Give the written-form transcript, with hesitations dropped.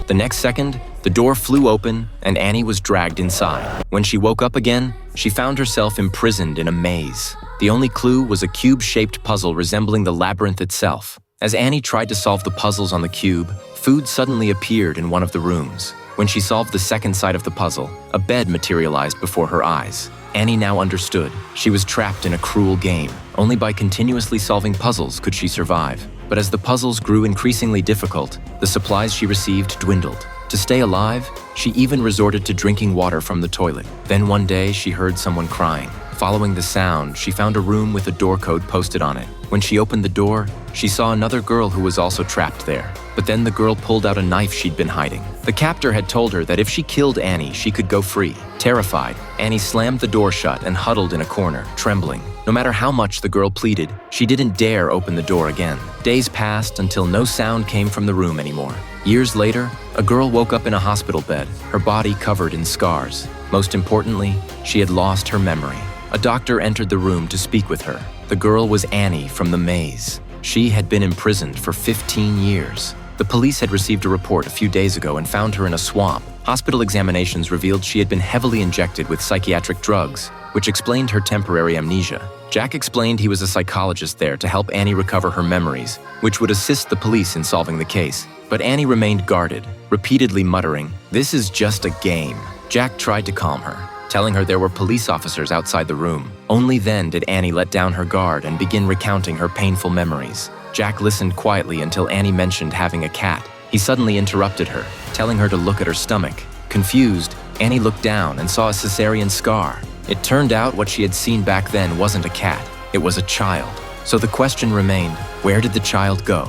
The next second, the door flew open and Annie was dragged inside. When she woke up again, she found herself imprisoned in a maze. The only clue was a cube-shaped puzzle resembling the labyrinth itself. As Annie tried to solve the puzzles on the cube, food suddenly appeared in one of the rooms. When she solved the second side of the puzzle, a bed materialized before her eyes. Annie now understood. She was trapped in a cruel game. Only by continuously solving puzzles could she survive. But as the puzzles grew increasingly difficult, the supplies she received dwindled. To stay alive, she even resorted to drinking water from the toilet. Then one day, she heard someone crying. Following the sound, she found a room with a door code posted on it. When she opened the door, she saw another girl who was also trapped there. But then the girl pulled out a knife she'd been hiding. The captor had told her that if she killed Annie, she could go free. Terrified, Annie slammed the door shut and huddled in a corner, trembling. No matter how much the girl pleaded, she didn't dare open the door again. Days passed until no sound came from the room anymore. Years later, a girl woke up in a hospital bed, her body covered in scars. Most importantly, she had lost her memory. A doctor entered the room to speak with her. The girl was Annie from the maze. She had been imprisoned for 15 years. The police had received a report a few days ago and found her in a swamp. Hospital examinations revealed she had been heavily injected with psychiatric drugs, which explained her temporary amnesia. Jack explained he was a psychologist there to help Annie recover her memories, which would assist the police in solving the case. But Annie remained guarded, repeatedly muttering, "This is just a game." Jack tried to calm her, telling her there were police officers outside the room. Only then did Annie let down her guard and begin recounting her painful memories. Jack listened quietly until Annie mentioned having a cat. He suddenly interrupted her, telling her to look at her stomach. Confused, Annie looked down and saw a cesarean scar. It turned out what she had seen back then wasn't a cat, it was a child. So the question remained, where did the child go?